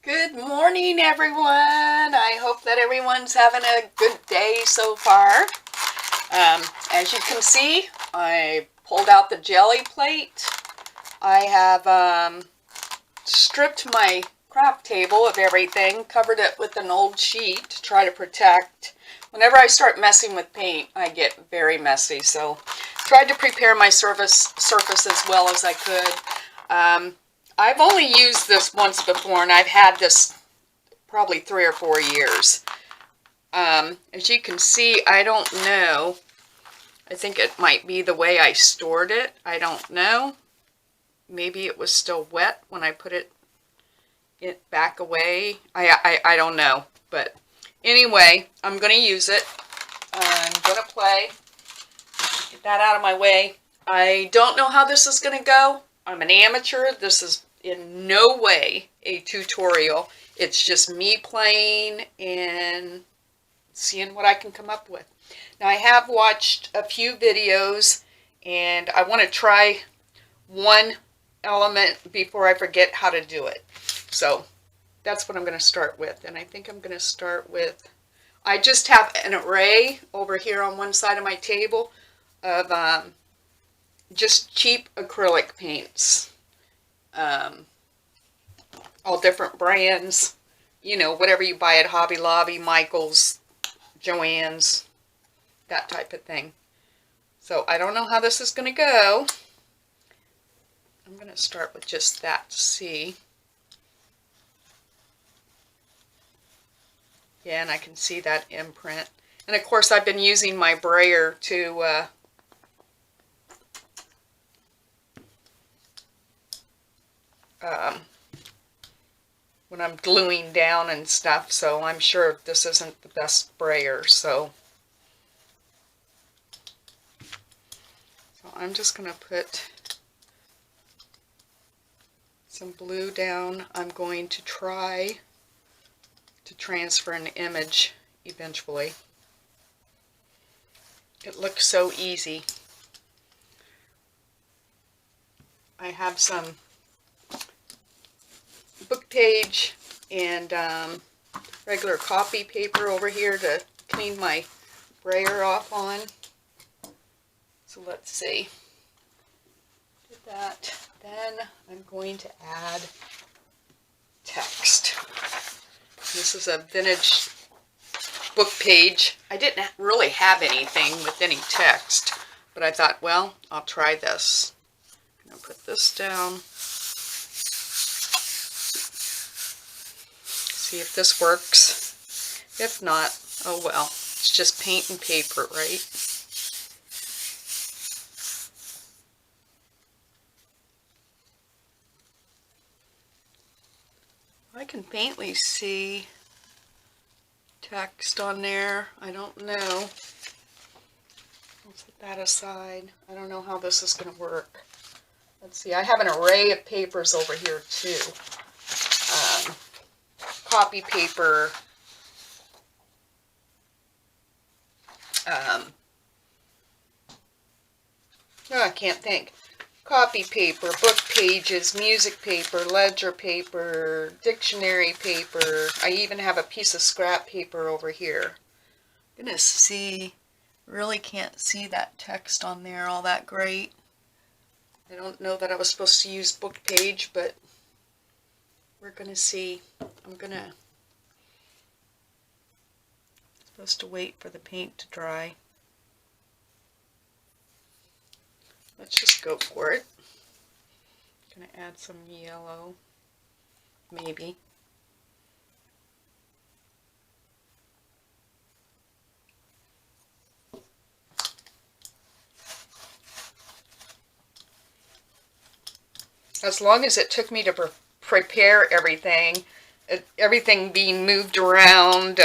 Good morning, everyone. I hope that everyone's having a good day so far. As you can see, I pulled out the jelly plate. I have stripped my craft table of everything, covered it with an old sheet to try to protect. Whenever I start messing with paint, I get very messy, so tried to prepare my surface as well as I could. I've only used this once before, and I've had this probably 3 or 4 years. As you can see, I don't know. I think it might be the way I stored it. I don't know. Maybe it was still wet when I put it back away. I don't know. But anyway, I'm going to use it. I'm going to play. Get that out of my way. I don't know how this is going to go. I'm an amateur. This is in no way a tutorial. It's just me playing and seeing what I can come up with. Now, I have watched a few videos, and I want to try one element before I forget how to do it. So that's what I'm going to start with. And I think I'm going to start with, I just have an array over here on one side of my table of just cheap acrylic paints. All different brands, you know, whatever you buy at Hobby Lobby, Michael's, Joann's, that type of thing. So I don't know how this is going to go. I'm going to start with just that to see. Yeah, and I can see that imprint. And of course I've been using my brayer to when I'm gluing down and stuff, so I'm sure this isn't the best brayer, so I'm just going to put some blue down. I'm going to try to transfer an image eventually. It looks so easy. I have some book page and regular copy paper over here to clean my brayer off on. So let's see. Did that. Then I'm going to add text. This is a vintage book page. I didn't really have anything with any text, but I thought, well, I'll try this. I'm going to put this down. See if this works. If not, oh well. It's just paint and paper, right? I can faintly see text on there. I don't know. I'll set that aside. I don't know how this is going to work. Let's see. I have an array of papers over here too. Copy paper, no, I can't think. Copy paper, book pages, music paper, ledger paper, dictionary paper. I even have a piece of scrap paper over here. I'm gonna see, really can't see that text on there all that great. I don't know that I was supposed to use book page, but we're gonna see. I'm supposed to wait for the paint to dry. Let's just go for it. I'm gonna add some yellow, maybe. As long as it took me to prepare everything, everything being moved around,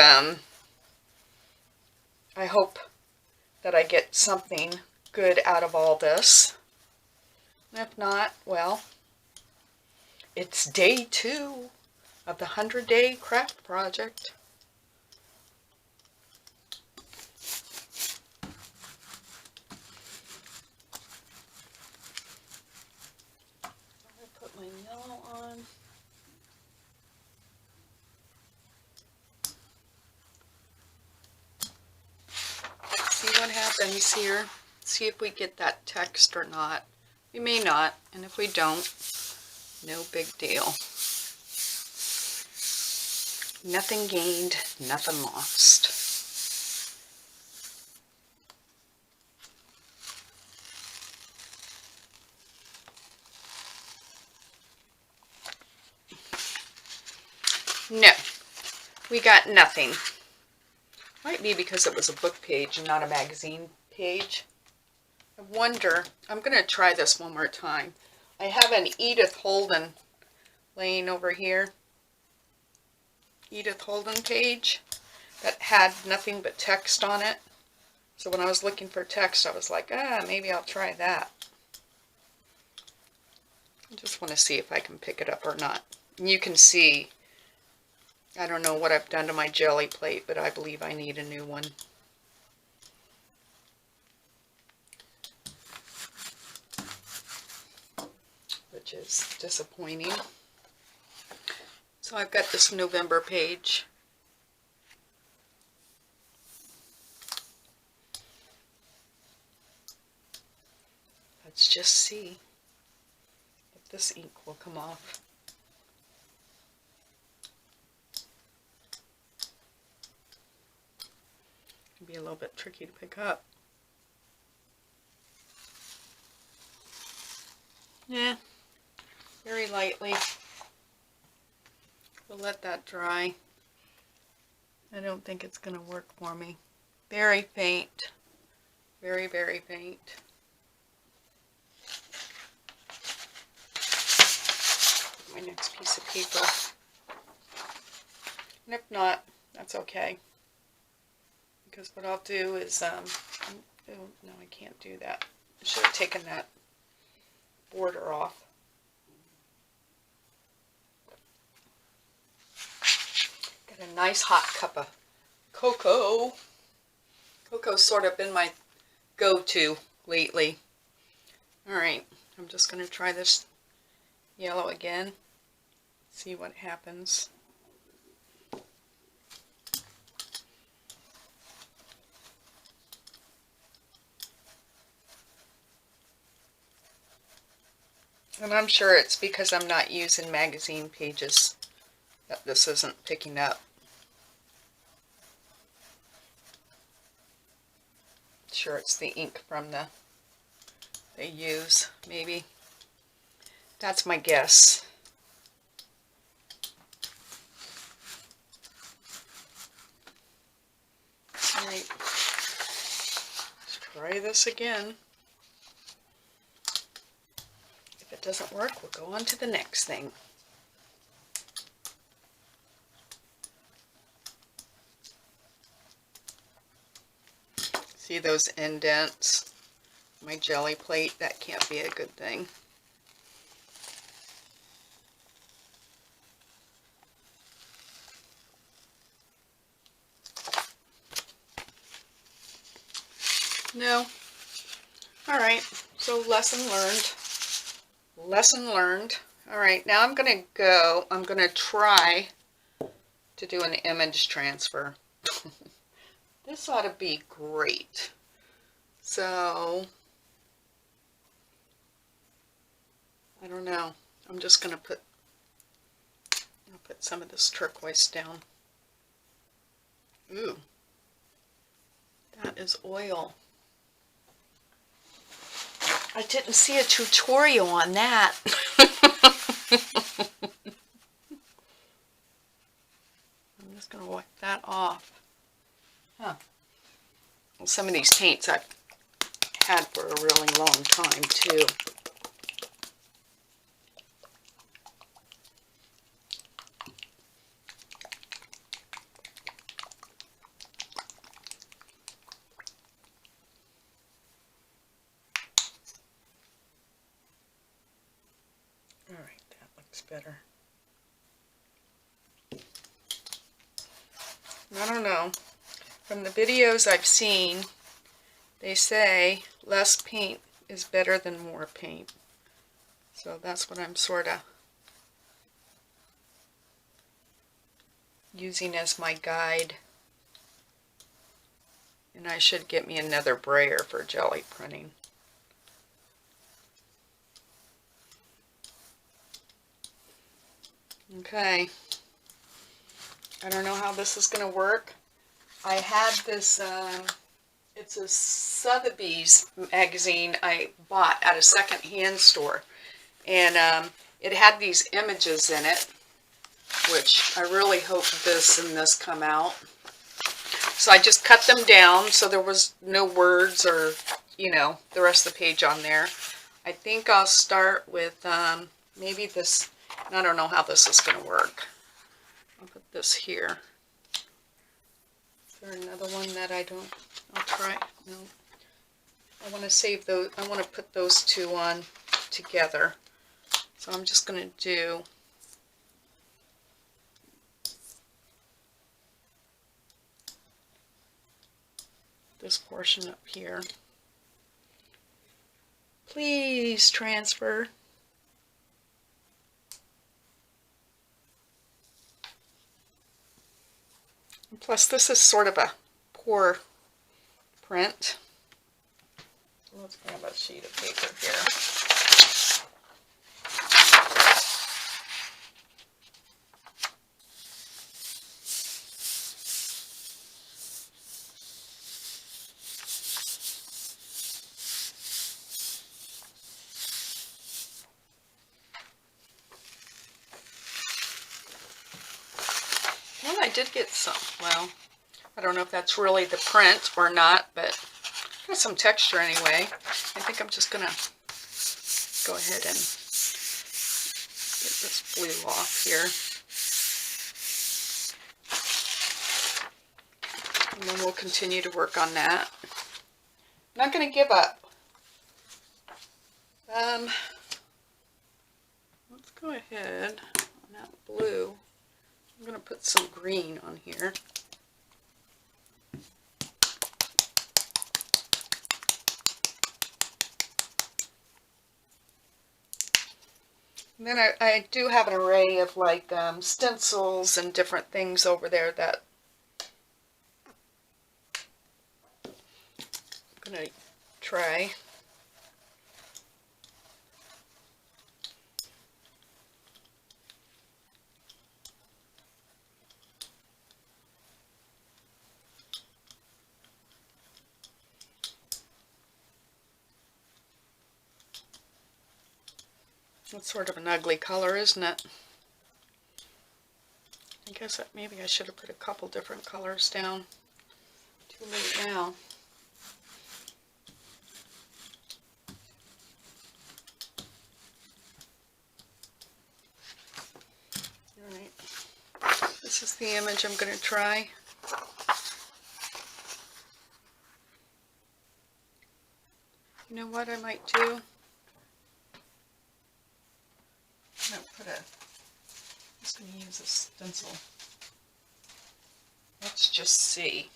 I hope that I get something good out of all this. If not, well, it's day 2 of the 100-day craft project. I put my yellow on. happens here. See if we get that text or not. We may not, and if we don't, no big deal. Nothing gained, nothing lost. No, we got nothing. Might be because it was a book page and not a magazine page. I wonder, I'm going to try this one more time. I have an Edith Holden laying over here. Edith Holden page that had nothing but text on it. So when I was looking for text, I was like, maybe I'll try that. I just want to see if I can pick it up or not. And you can see, I don't know what I've done to my Gelli plate, but I believe I need a new one. Which is disappointing. So I've got this November page. Let's just see if this ink will come off. It'll be a little bit tricky to pick up. Yeah, very lightly. We'll let that dry. I don't think it's going to work for me. Very faint. Very, very faint. My next piece of paper. And if not, that's okay. Because what I'll do is, oh, no, I can't do that. I should have taken that border off. Got a nice hot cup of cocoa. Cocoa's sort of been my go-to lately. Alright, I'm just going to try this yellow again. See what happens. And I'm sure it's because I'm not using magazine pages that this isn't picking up. Sure, it's the ink from they use, maybe. That's my guess. Alright, let's try this again. If it doesn't work, we'll go on to the next thing. See those indents? My Gelli plate, that can't be a good thing. No. Alright, so lesson learned. Lesson learned. Alright, now I'm going to try to do an image transfer. This ought to be great. So, I don't know. I'm just going to put some of this turquoise down. Ooh, that is oil. I didn't see a tutorial on that. I'm just going to wipe that off. Huh. Well, some of these paints I've had for a really long time, too. Alright, that looks better. I don't know. From the videos I've seen, they say less paint is better than more paint. So that's what I'm sort of using as my guide in And I should get me another brayer for Gelli printing. Okay. I don't know how this is going to work. I had this, it's a Sotheby's magazine I bought at a second-hand store. And it had these images in it, which I really hope this and this come out. So I just cut them down so there was no words or, you know, the rest of the page on there. I think I'll start with maybe this. I don't know how this is going to work. I'll put this here. Is there another one that I don't? I'll try. No. I want to save those. I want to put those two on together. So I'm just going to do this portion up here. Please transfer. And plus this is sort of a poor print. Let's grab a sheet of paper here. Well, I did get some. Well, I don't know if that's really the print or not, but got some texture anyway. I think I'm just going to go ahead and get this blue off here. And then we'll continue to work on that. I'm not going to give up. Let's go ahead on that blue. I'm going to put some green on here. And then I do have an array of like stencils and different things over there that I'm going to try. It's sort of an ugly color, isn't it? I guess that maybe I should have put a couple different colors down. Too late now. Alright. This is the image I'm going to try. You know what I might do? I'm just going to use a stencil. Let's just see.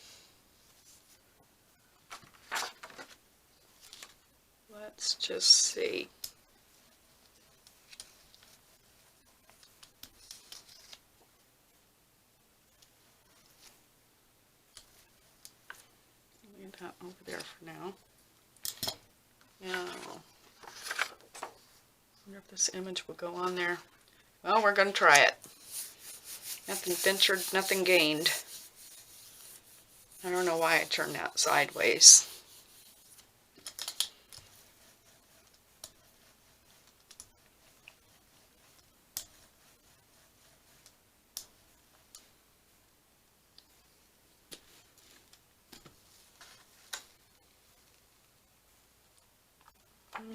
Let's just see. Leave that over there for now. Now, I wonder if this image will go on there. Well, we're going to try it. Nothing ventured, nothing gained. I don't know why I turned that sideways.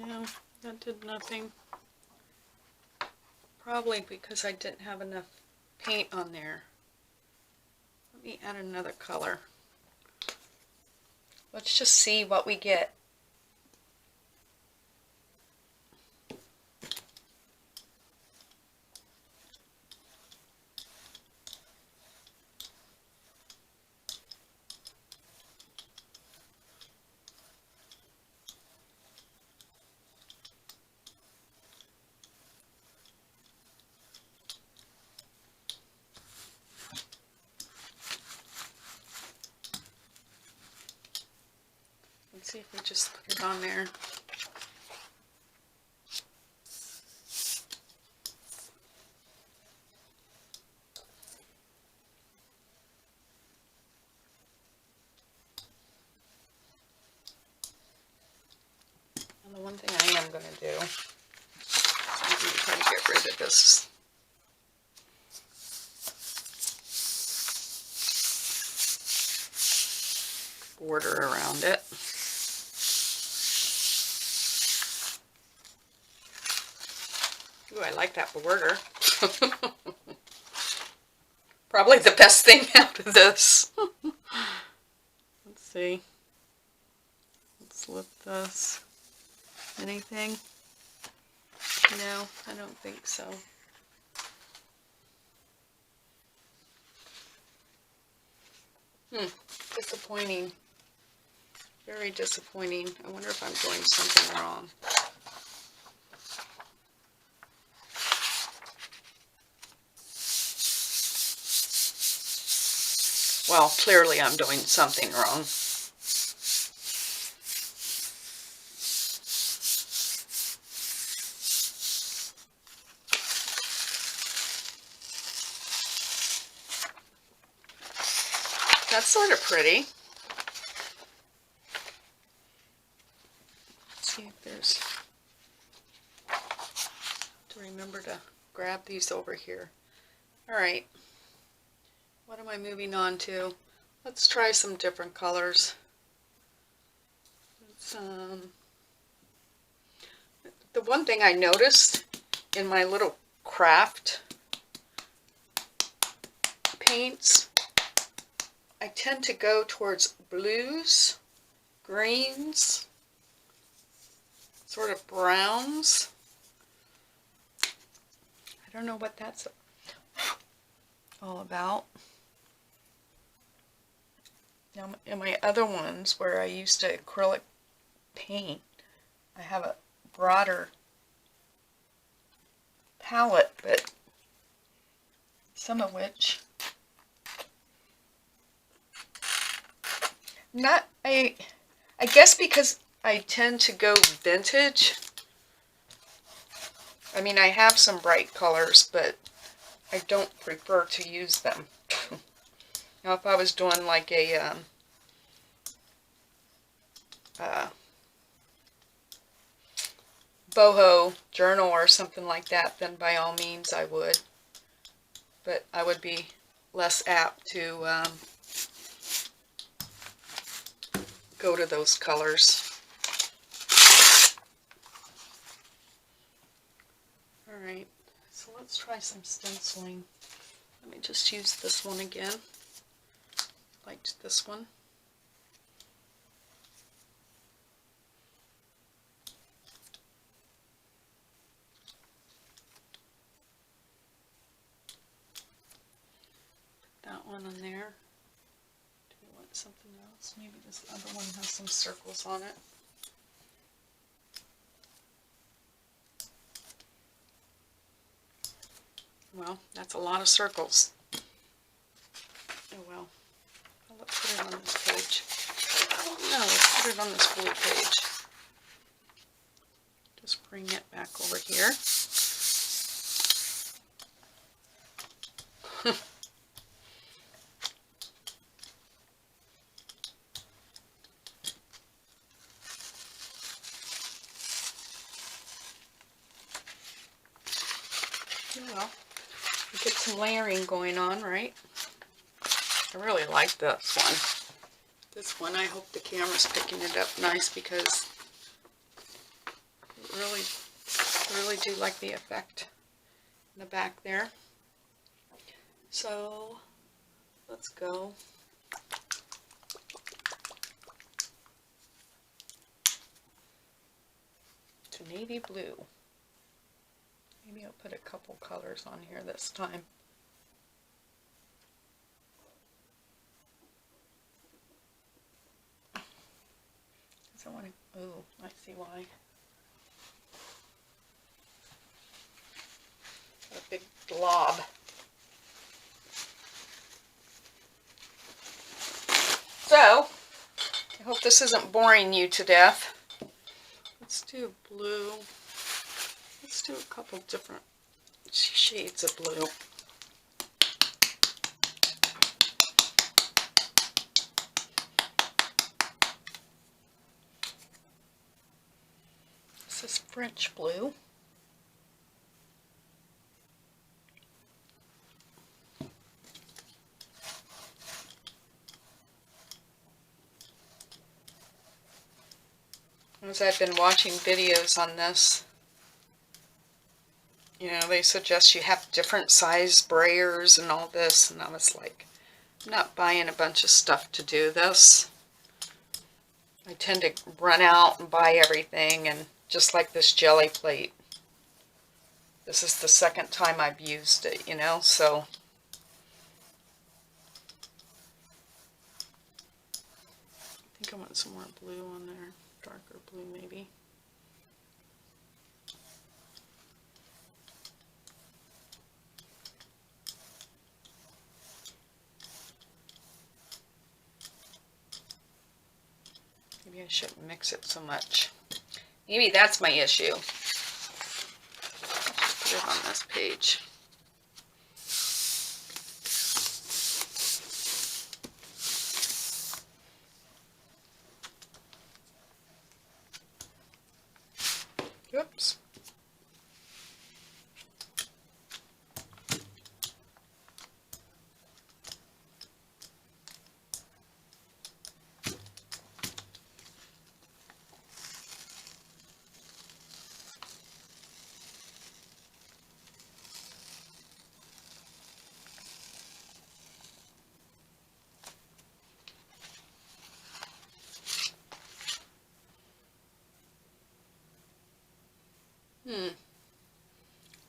No, that did nothing. Probably because I didn't have enough paint on there. Let me add another color. Let's just see what we get. see if we just put it on there. And the one thing I am going to do is I'm going to try to get rid of this border around it. Ooh, I like that border. Probably the best thing out of this. Let's see. Let's lift this. Anything? No, I don't think so. Disappointing. Very disappointing. I wonder if I'm doing something wrong. Well, clearly I'm doing something wrong. That's sort of pretty. Let's see if there's... to remember to grab these over here. All right. What am I moving on to? Let's try some different colors. The one thing I noticed in my little craft paints, I tend to go towards blues, greens, sort of browns. I don't know what that's all about. Now, in my other ones where I used to acrylic paint, I have a broader palette, but some of which not, I guess because I tend to go vintage. I mean, I have some bright colors, but I don't prefer to use them. Now, if I was doing like a boho journal or something like that, then by all means I would. But I would be less apt to go to those colors. Alright, so let's try some stenciling. Let me just use this one again. Liked this one. Put that one on there. Do we want something else? Maybe this other one has some circles on it. Well, that's a lot of circles. Oh well. Let's put it on this page. No, let's put it on this blue page. Just bring it back over here. Well, we get some layering going on, right? I really like this one. This one, I hope the camera's picking it up nice because I really do like the effect in the back there. So let's go. To navy blue. Maybe I'll put a couple colors on here this time. I want to, oh, I see why. A big blob. So, I hope this isn't boring you to death. Let's do blue. Let's do a couple different shades of blue. This is French blue. As I've been watching videos on this, you know, they suggest you have different size sprayers and all this, and I was like, I'm not buying a bunch of stuff to do this. I tend to run out and buy everything, and just like this Gelli plate, this is the second time I've used it, you know, so I think I want some more blue on there, darker blue maybe. Maybe I shouldn't mix it so much. Maybe that's my issue. I'll just put it on this page. Oops.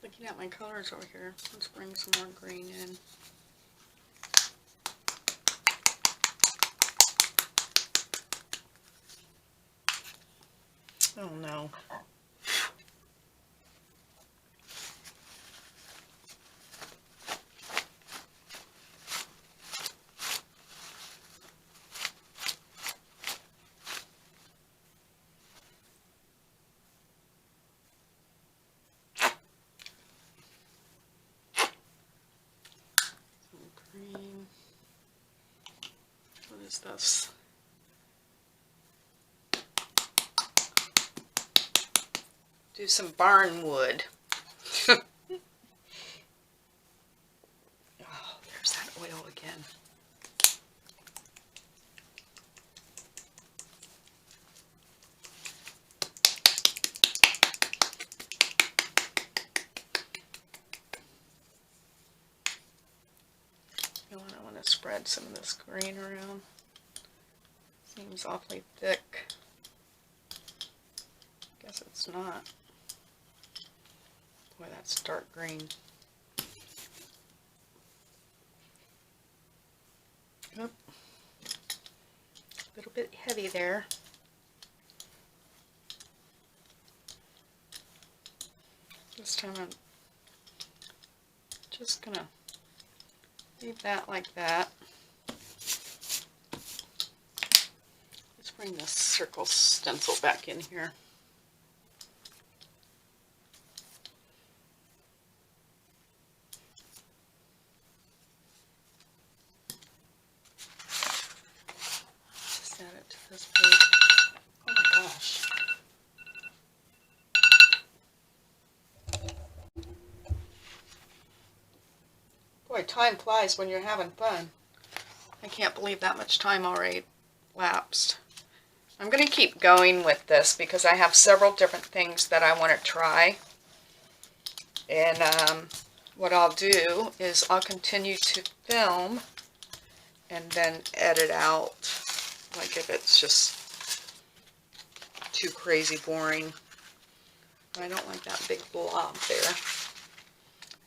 Looking at my colors over here, let's bring some more green in. Oh no. Green. What is this? Do some barn wood. Oh, there's that oil again. I want to spread some of this green around. Seems awfully thick. Guess it's not. Boy, that's dark green. Oop. A little bit heavy there. This time I'm just gonna leave that like that. Let's bring this circle stencil back in here. Just add it to this page. Oh my gosh. Boy, time flies when you're having fun. I can't believe that much time already lapsed. I'm going to keep going with this because I have several different things that I want to try. And what I'll do is I'll continue to film and then edit out, like if it's just too crazy boring. I don't like that big blob there.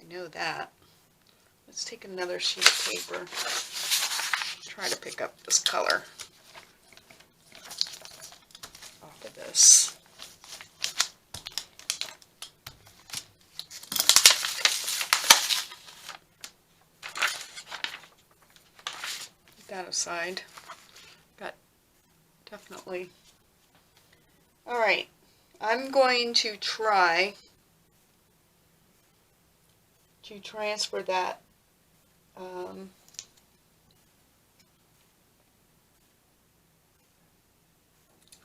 I know that. Let's take another sheet of paper. Try to pick up this color off of this. Put that aside. Got definitely. All right, I'm going to try to transfer that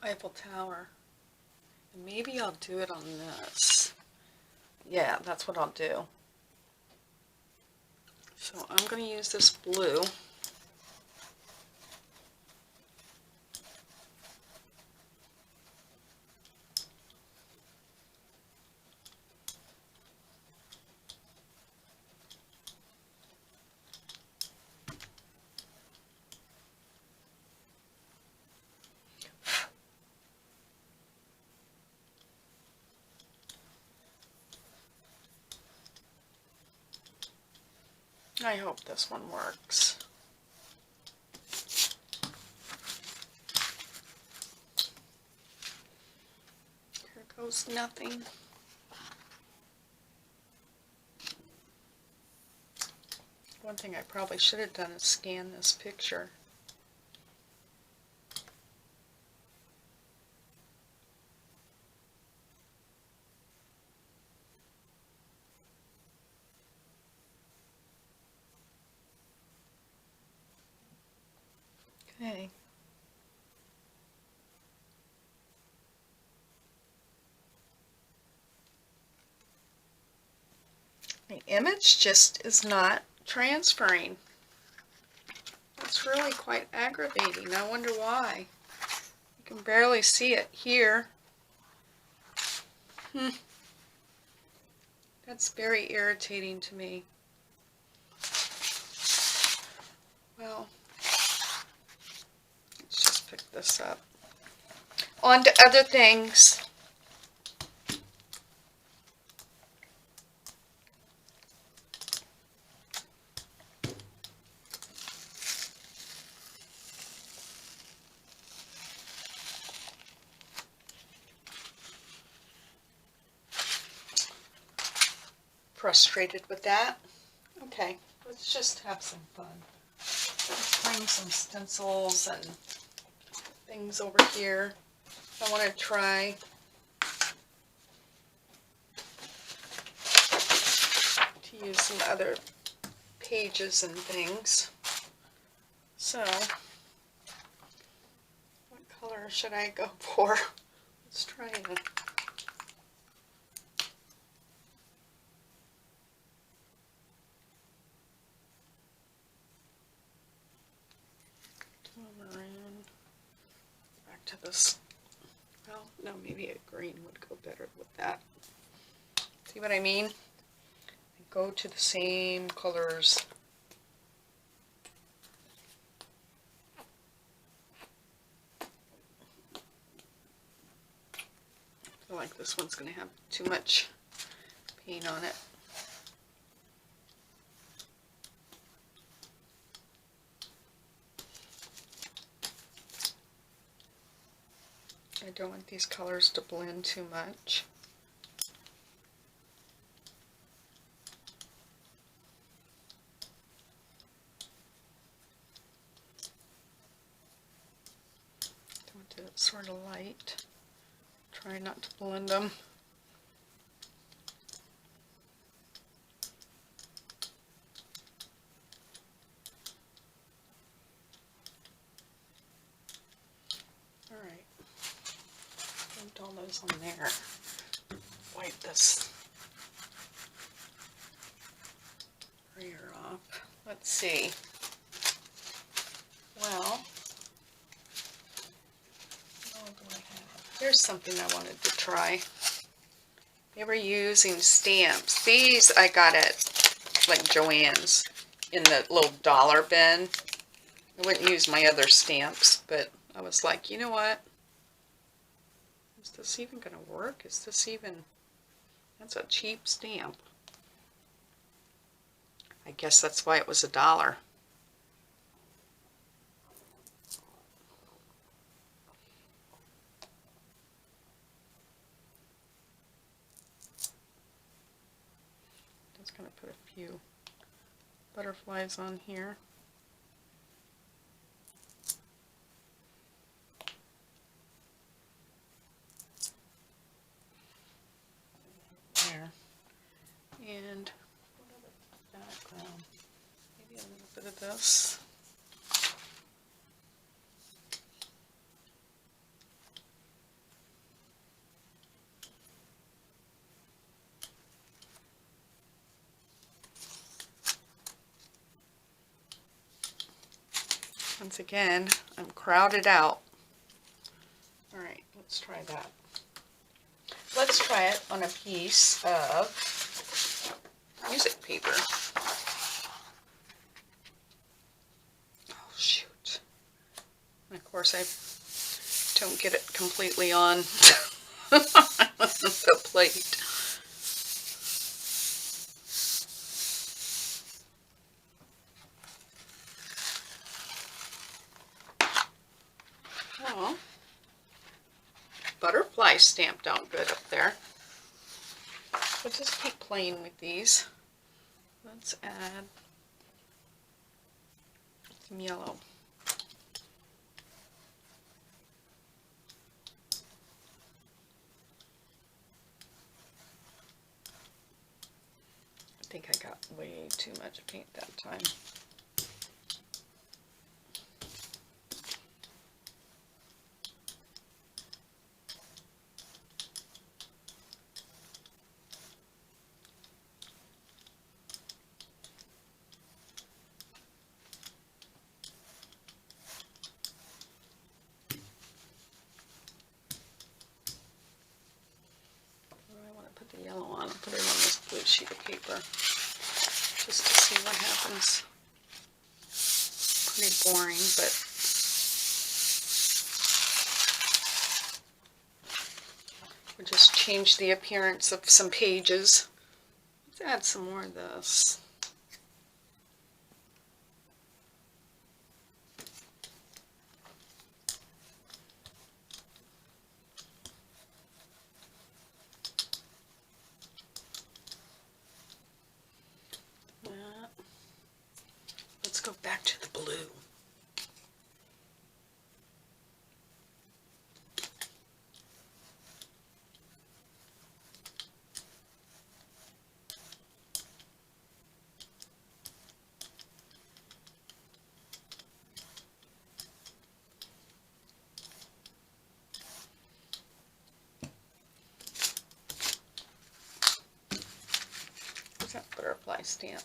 Eiffel Tower. And maybe I'll do it on this. Yeah, that's what I'll do. So I'm going to use this blue. I hope this one works. Here goes nothing. One thing I probably should have done is scan this picture. Okay. The image just is not transferring. That's really quite aggravating. I wonder why. You can barely see it here. That's very irritating to me. Well, let's just pick this up. On to other things. Frustrated with that. Okay, let's just have some fun. Let's bring some stencils and things over here. I want to try to use some other pages and things. So, what color should I go for? Let's try it. Back to this. Well, no, maybe a green would go better with that. See what I mean? Go to the same colors. I feel like this one's going to have too much paint on it. I don't want these colors to blend too much. I want it sort of light. Try not to blend them. Alright. Dumped all those on there. Wipe this sprayer off. Let's see. Well, here's something I wanted to try. They were using stamps. These I got at like Joann's in the little dollar bin. I wouldn't use my other stamps, but I was like, you know what? Is this even going to work? Is this even... That's a cheap stamp. I guess that's why it was $1. Just going to put a few butterflies on here. this. Once again, I'm crowded out. All right, let's try that. Let's try it on a piece of music paper. Oh, shoot. And of course, I don't get it completely on the plate. Oh, butterfly stamped out good up there. We'll just keep playing with these. Let's add some yellow. I think I got way too much paint that time. Put the yellow on. I'll put it on this blue sheet of paper just to see what happens. Pretty boring, but we'll just change the appearance of some pages. Let's add some more of this. Let's go back to the blue. Where's that butterfly stamp?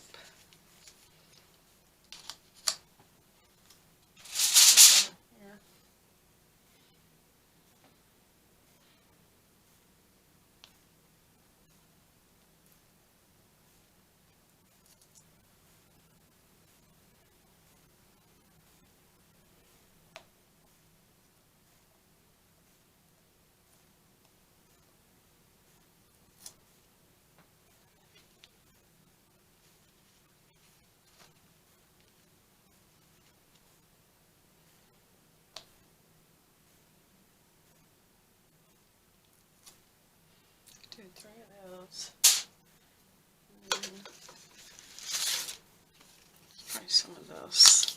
Do 3 of those. And try some of this.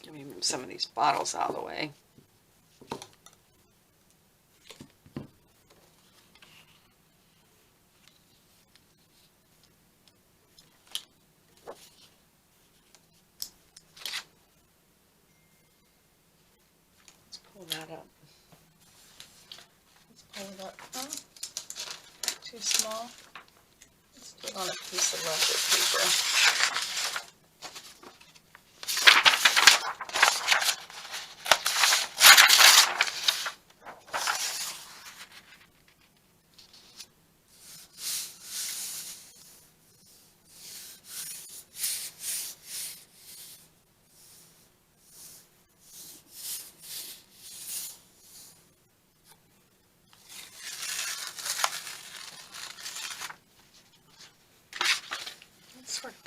Let me move some of these bottles out of the way. Let's pull that up. Pull it up. Oh, too small. Let's do it on a piece of lesser paper.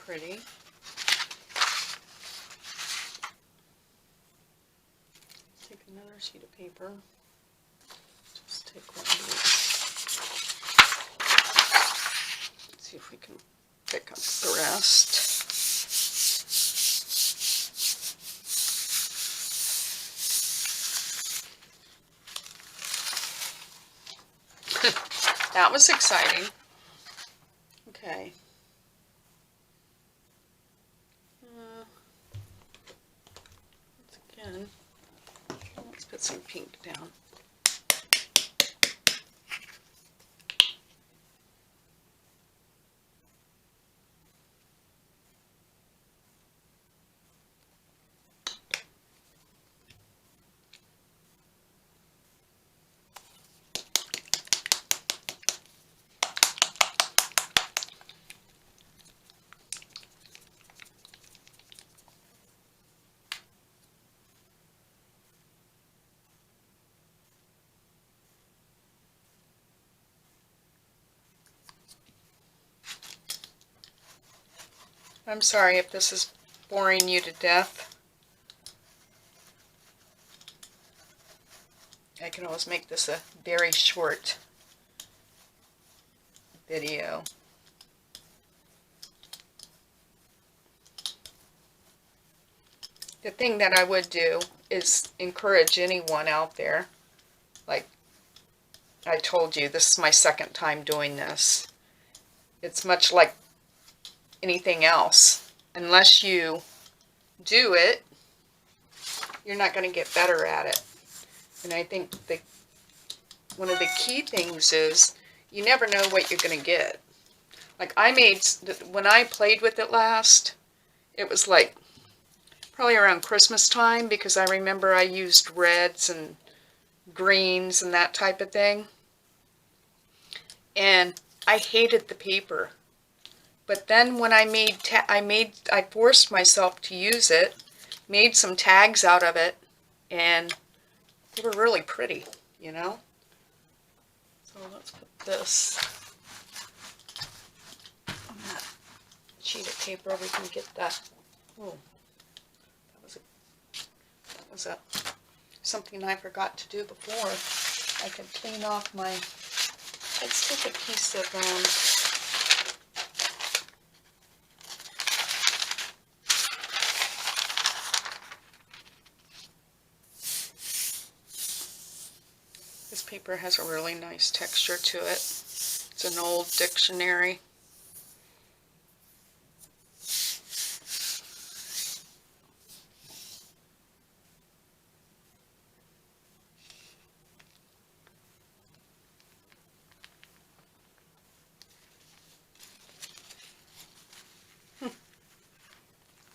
Pretty. Take another sheet of paper. Just take one of these. Let's see if we can pick up the rest. That was exciting. Okay. put some pink down. I'm sorry if this is boring you to death. I can always make this a very short video. The thing that I would do is encourage anyone out there, like I told you, this is my second time doing this. It's much like anything else. Unless you do it, you're not going to get better at it. And I think one of the key things is you never know what you're going to get. Like when I played with it last, it was like probably around Christmas time, because I remember I used reds and greens and that type of thing. And I hated the paper. But then when I forced myself to use it, made some tags out of it, and they were really pretty, you know? So let's put this on that sheet of paper. We can get that. Oh, that was something I forgot to do before. I could clean off my. Let's take a piece of this paper has a really nice texture to it. It's an old dictionary.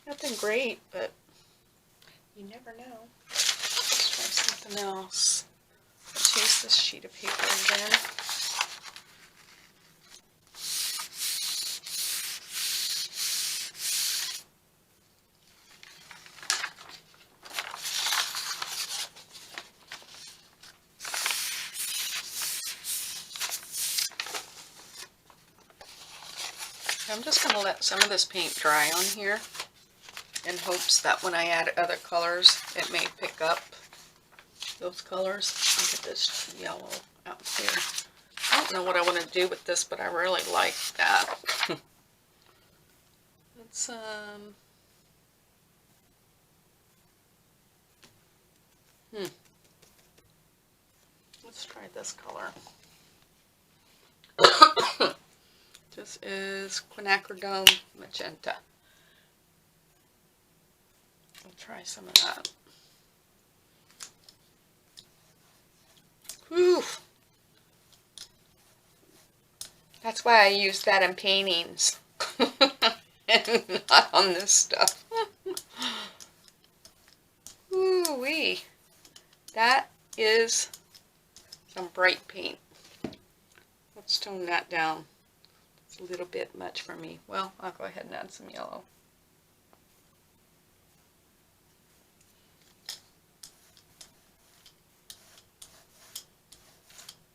Nothing great, but you never know. Let's try something else. Let's use this sheet of paper again. I'm just going to let some of this paint dry on here in hopes that when I add other colors, it may pick up those colors. Look at this yellow out here. I don't know what I want to do with this, but I really like that. Let's let's try this color. This is quinacridone magenta. I'll try some of that. Whew. That's why I use that in paintings and not on this stuff. Ooh-wee. That is some bright paint. Let's tone that down. It's a little bit much for me. Well, I'll go ahead and add some yellow.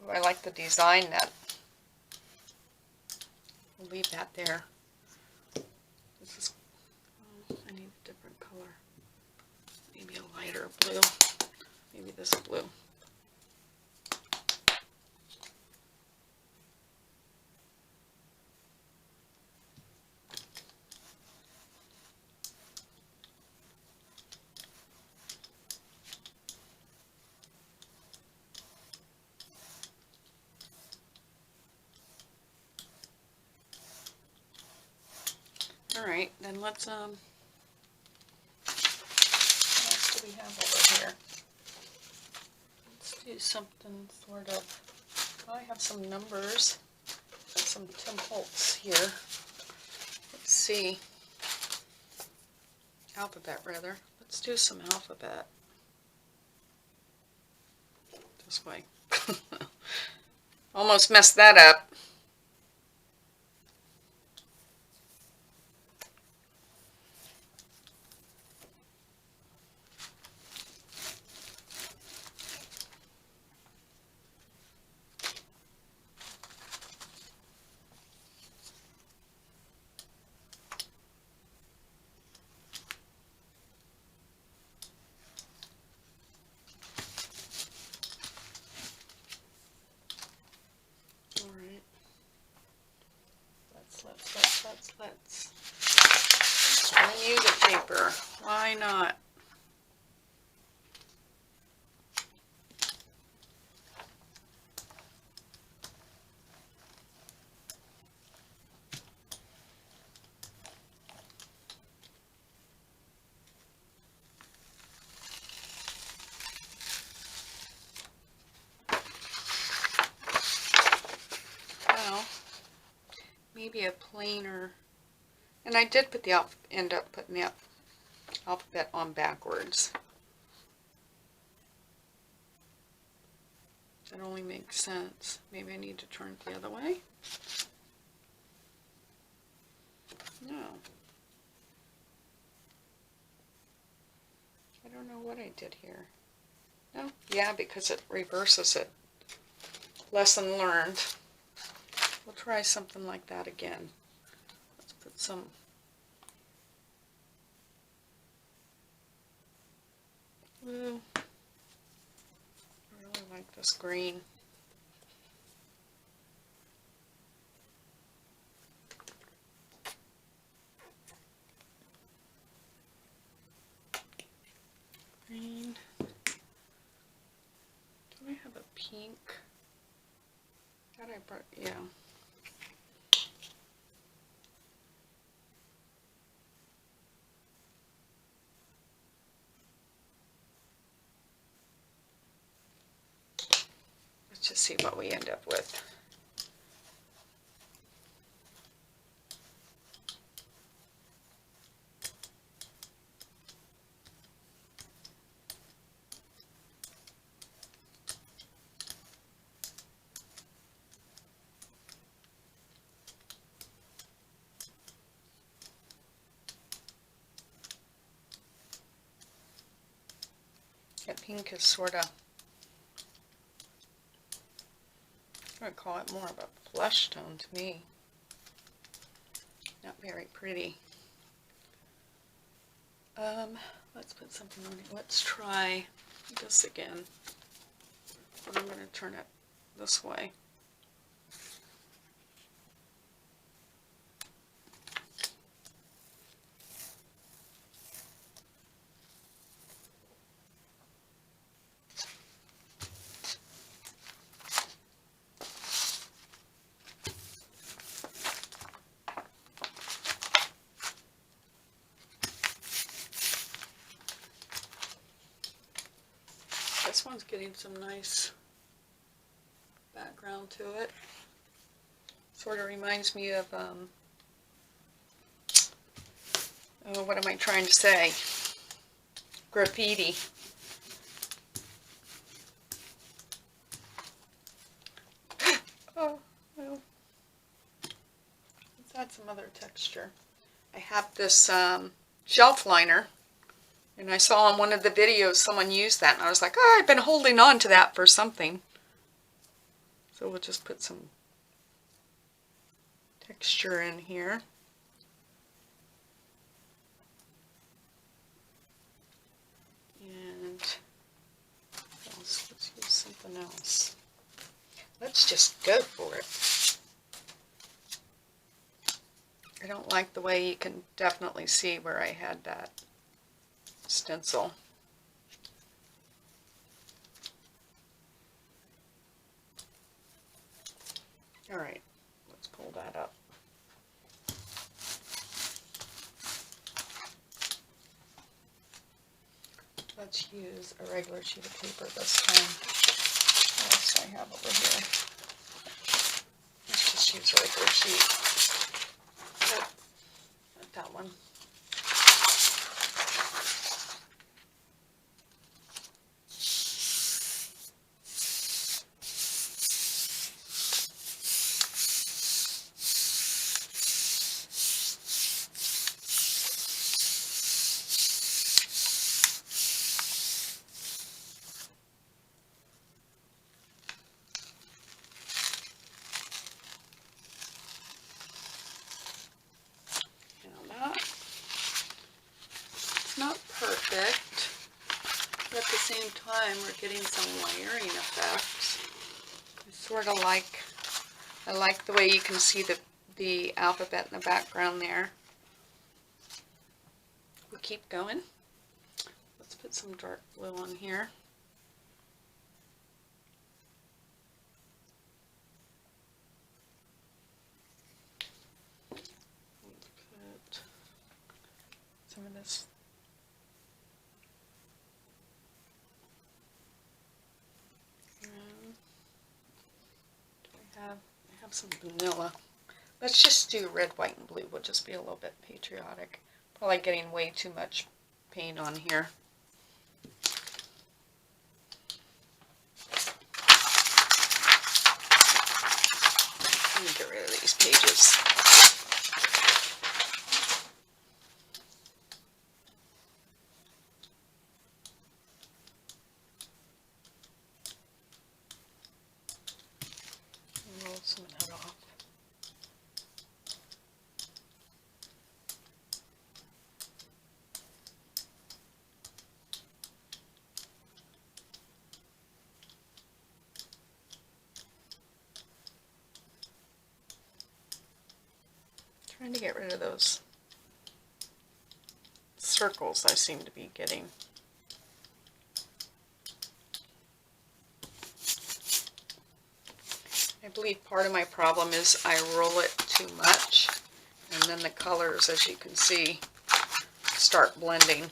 Ooh, I like the design that. We'll leave that there. This is, I need a different color. Maybe a lighter blue. Maybe this blue. Alright, then let's, what else do we have over here? do something sort of, I have some numbers, some Tim Holtz here. Let's see, alphabet rather. Let's do some alphabet. This way. Almost messed that up. Let's try music paper. Why not? Well, maybe a plainer. And I did put the end up putting the alphabet on backwards. That only makes sense. Maybe I need to turn it the other way. No. I don't know what I did here. No, yeah, because it reverses it. Lesson learned. We'll try something like that again. Let's put some. Ooh, I really like this green. Green. Do I have a pink? Thought I brought, yeah. Let's just see what we end up with. That pink is sort of, I would call it more of a flesh tone to me. Not very pretty. Let's put something on it. Let's try this again. But I'm going to turn it this way. This one's getting some nice background to it. Sort of reminds me of, oh, what am I trying to say? Graffiti. Oh, well. Let's add some other texture. I have this shelf liner. And I saw on one of the videos someone used that, and I was like, oh, I've been holding on to that for something. So we'll just put some texture in here. And let's use something else. Let's just go for it. I don't like the way you can definitely see where I had that stencil. All right, let's pull that up. Let's use a regular sheet of paper this time. What else do I have over here? Let's just use a regular sheet. Nope, not that one. Not perfect, but at the same time we're getting some layering effects. I sort of like, I like the way you can see the alphabet in the background there. We'll keep going. Let's put some dark blue on here. Put some of this. I have some vanilla. Let's just do red, white, and blue. We'll just be a little bit patriotic. Probably getting way too much paint on here. Let me get rid of these pages. Roll some of that off. Trying to get rid of those circles I seem to be getting. I believe part of my problem is I roll it too much, and then the colors, as you can see, start blending.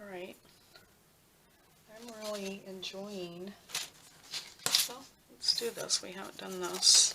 Alright, I'm really enjoying, well, let's do this. We haven't done this.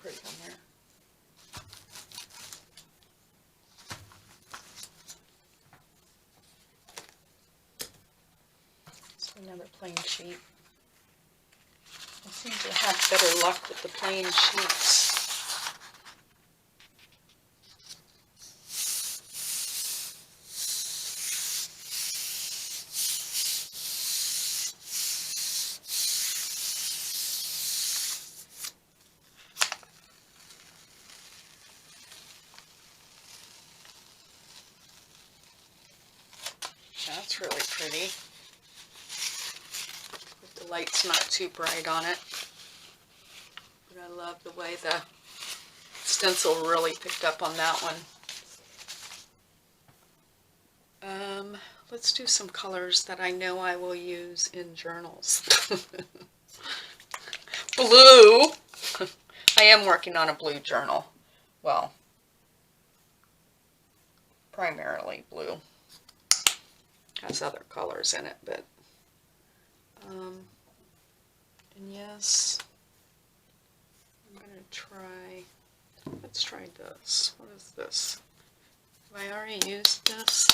Pretty on there. Let's do another plain sheet. I seem to have better luck with the plain sheets. That's really pretty. The light's not too bright on it. But I love the way the stencil really picked up on that one. Let's do some colors that I know I will use in journals. Blue! I am working on a blue journal. Well, primarily blue. Has other colors in it, but and yes, I'm gonna try, let's try this. What is this? Have I already used this?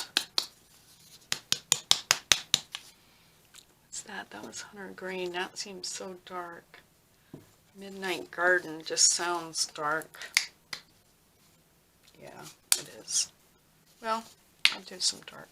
What's that? That was Hunter Green. That seems so dark. Midnight Garden just sounds dark. Yeah, it is. Well, I'll do some dark.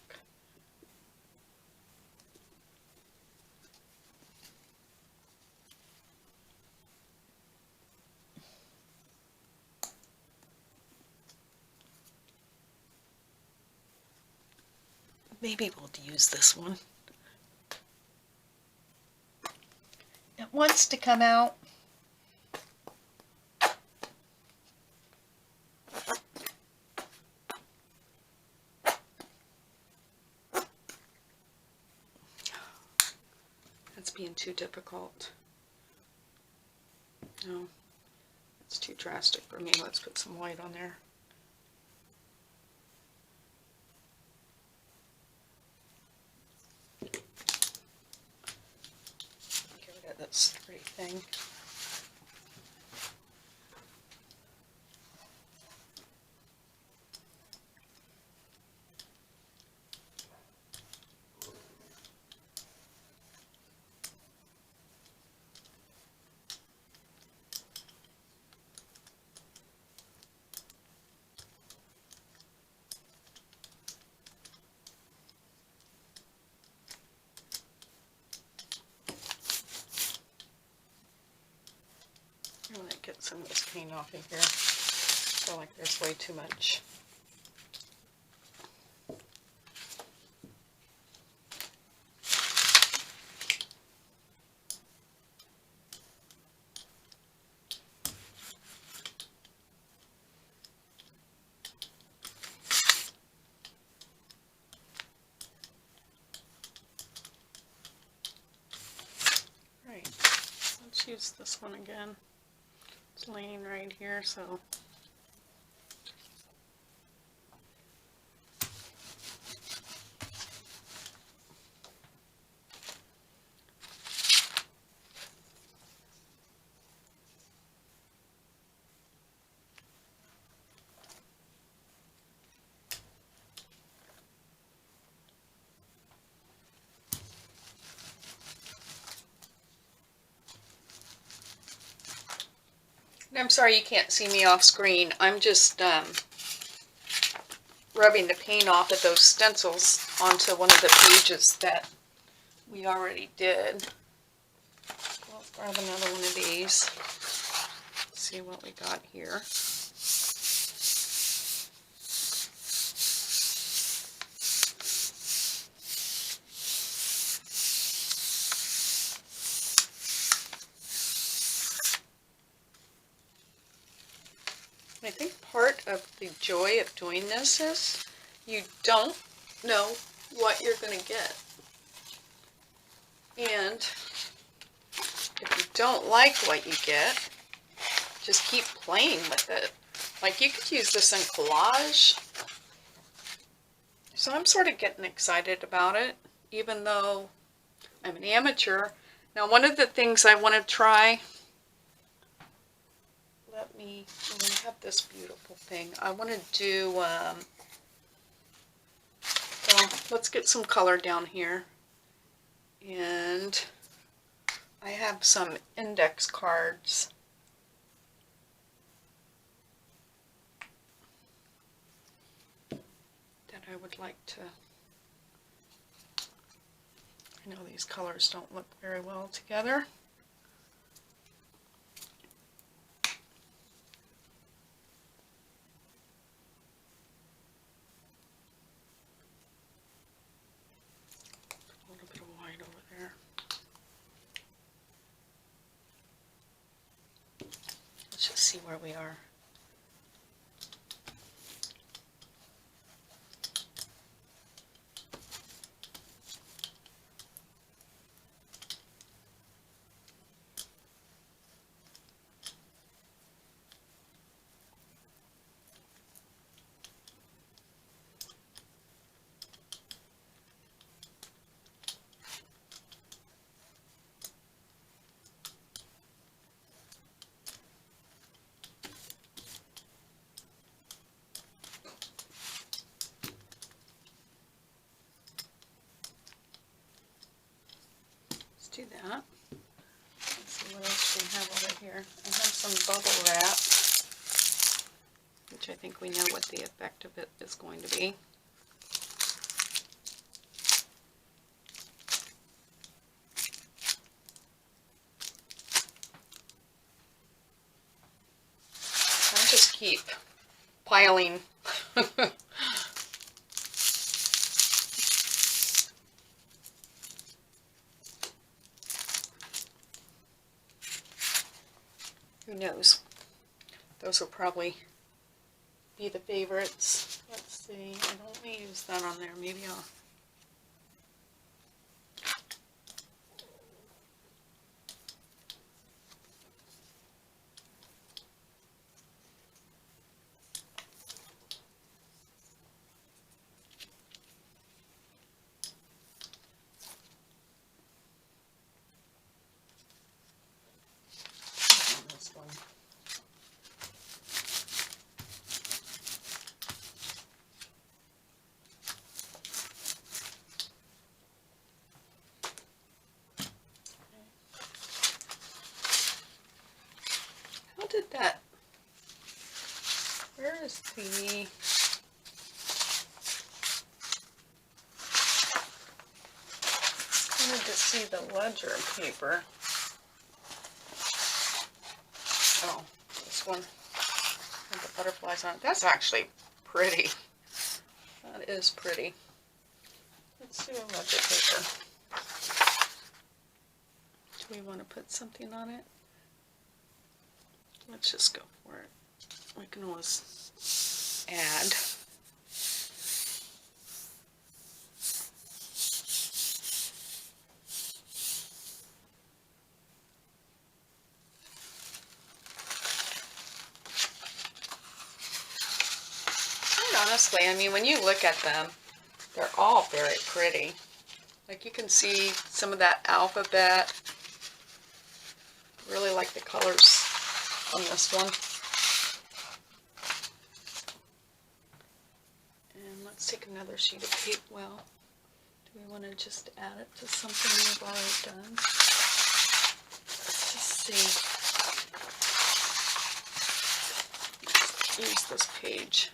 Maybe we'll use this one. It wants to come out. It's being too difficult. No, it's too drastic for me. Let's put some white on there. Get rid of that straight thing. I'm going to get some of this paint off of here. I feel like there's way too much. Right, let's use this one again. It's laying right here, so I'm sorry you can't see me off screen. I'm just rubbing the paint off of those stencils onto one of the pages that we already did. I'll grab another one of these. Let's see what we got here. I think part of the joy of doing this is you don't know what you're going to get. And if you don't like what you get, just keep playing with it. Like you could use this in collage. So I'm sort of getting excited about it, even though I'm an amateur. Now one of the things I want to try, I have this beautiful thing. I want to do, well, let's get some color down here. And I have some index cards. That I would like to, I know these colors don't look very well together. Let's just see where we are. Do that. Let's see what else we have over here. I have some bubble wrap, which I think we know what the effect of it is going to be. I'll just keep piling. Who knows? Those will probably be the favorites. Let's see. I don't want to use that on there. Maybe I'll. see the ledger paper. Oh, this one with the butterflies on it. That's actually pretty. That is pretty. Let's do a ledger paper. Do we want to put something on it? Let's just go for it. We can always add. Honestly, I mean, when you look at them, they're all very pretty. Like you can see some of that alphabet. Really like the colors on this one. And let's take another sheet of paper. Well, do we want to just add it to something we've already done? Let's just see. Let's use this page.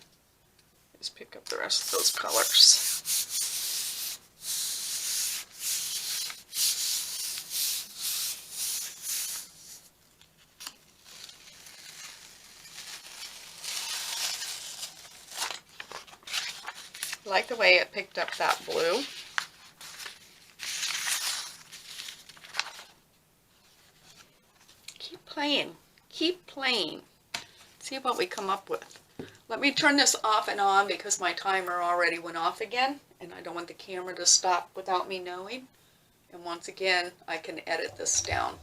Just pick up the rest of those colors. I like the way it picked up that blue. Keep playing. Keep playing. See what we come up with. Let me turn this off and on because my timer already went off again and I don't want the camera to stop without me knowing. And once again, I can edit this down.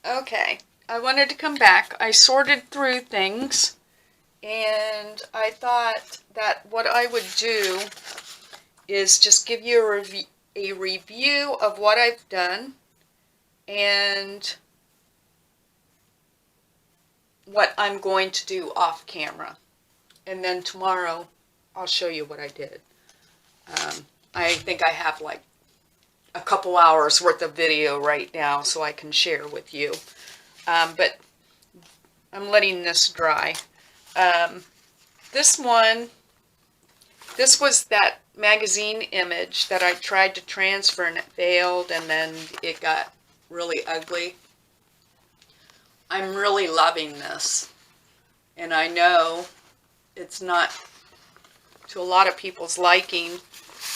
Okay, I wanted to come back. I sorted through things and I thought that what I would do is just give you a review of what I've done and what I'm going to do off camera. And then tomorrow I'll show you what I did. I think I have like a couple hours worth of video right now so I can share with you. But I'm letting this dry. This one, this was that magazine image that I tried to transfer and it failed and then it got really ugly. I'm really loving this, and I know it's not to a lot of people's liking.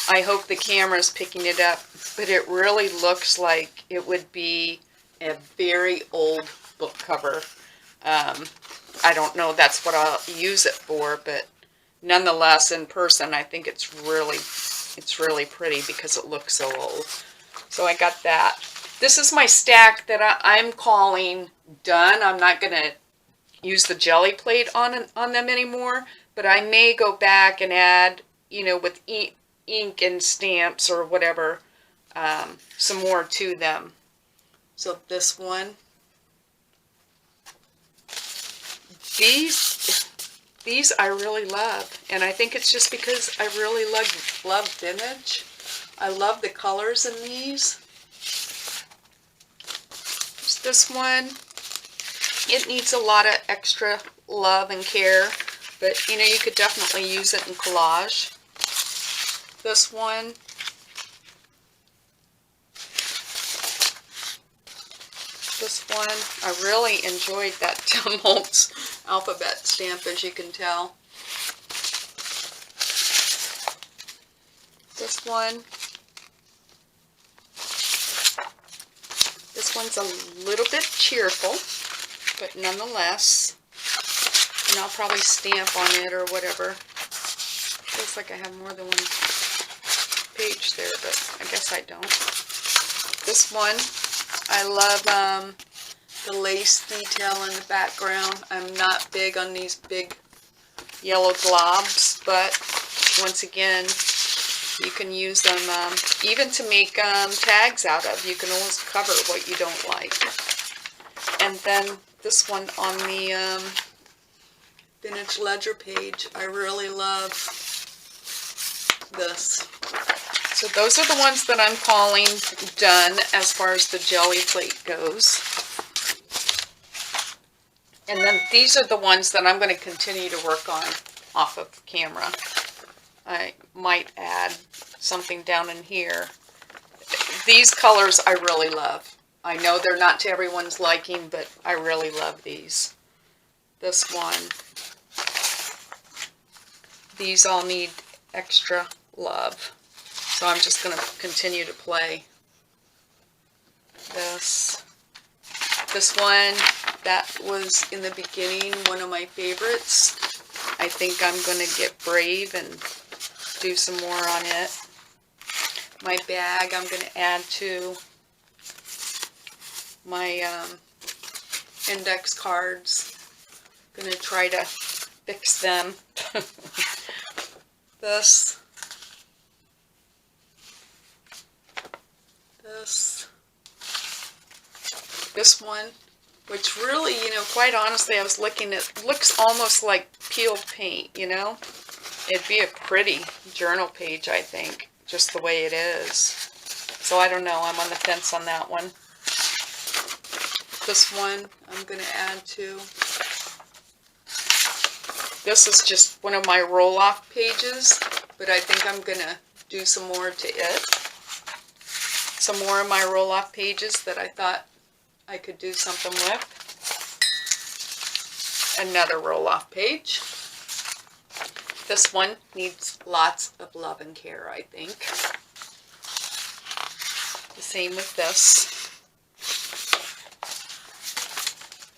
I hope the camera's picking it up, but it really looks like it would be a very old book cover. I don't know that's what I'll use it for, but nonetheless, in person, I think it's really pretty because it looks so old. So I got that. This is my stack that I'm calling done. I'm not going to use the Gelli plate on them anymore, but I may go back and add, you know, with ink and stamps or whatever, some more to them. So this one, these I really love, and I think it's just because I really love vintage. I love the colors in these. This one, it needs a lot of extra love and care, but you know, you could definitely use it in collage. This one, I really enjoyed that Tumult's alphabet stamp, as you can tell. This one's a little bit cheerful, but nonetheless, and I'll probably stamp on it or whatever. Looks like I have more than one page there, but I guess I don't. This one, I love the lace detail in the background. I'm not big on these big yellow globs, but once again, you can use them even to make tags out of. You can always cover what you don't like. And then this one on the vintage ledger page, I really love this. So those are the ones that I'm calling done as far as the Gelli plate goes. And then these are the ones that I'm going to continue to work on off of camera. I might add something down in here these colors I really love. I know they're not to everyone's liking, but I really love these. This one. These all need extra love. So I'm just going to continue to play this. This one, that was in the beginning one of my favorites. I think I'm going to get brave and do some more on it. My bag I'm going to add to my index cards. I'm going to try to fix them. This. This one, which really, you know, quite honestly, I was looking at, looks almost like peeled paint, you know? It'd be a pretty journal page, I think, just the way it is. So I don't know, I'm on the fence on that one. This one I'm going to add to. This is just one of my roll-off pages, but I think I'm going to do some more to it. Some more of my roll-off pages that I thought I could do something with. Another roll-off page. This one needs lots of love and care, I think. The same with this.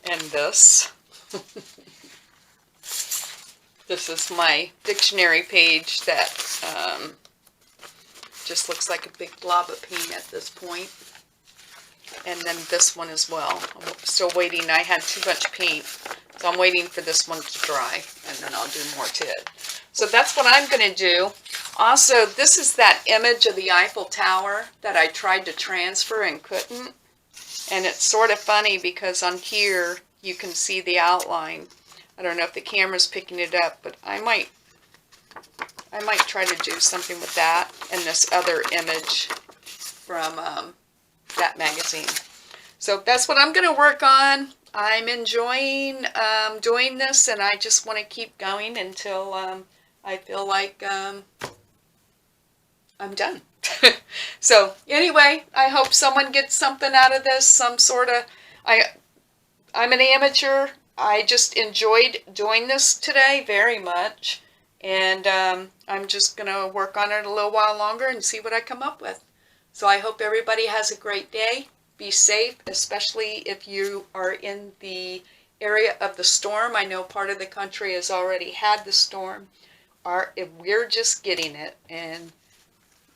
And this. This is my dictionary page that just looks like a big blob of paint at this point. And then this one as well. I'm still waiting. I had too much paint, so I'm waiting for this one to dry, and then I'll do more to it. So that's what I'm going to do. Also, this is that image of the Eiffel Tower that I tried to transfer and couldn't. And it's sort of funny because on here you can see the outline. I don't know if the camera's picking it up, but I might try to do something with that and this other image from that magazine. So that's what I'm going to work on. I'm enjoying doing this, and I just want to keep going until I feel like I'm done. So anyway, I hope someone gets something out of this, some sort of, I'm an amateur. I just enjoyed doing this today very much, and I'm just going to work on it a little while longer and see what I come up with. So I hope everybody has a great day. Be safe, especially if you are in the area of the storm. I know part of the country has already had the storm. If we're just getting it, and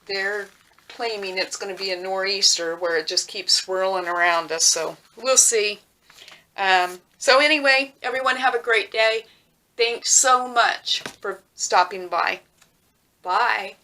they're claiming it's going to be a nor'easter where it just keeps swirling around us. So we'll see. So anyway, everyone have a great day. Thanks so much for stopping by. Bye.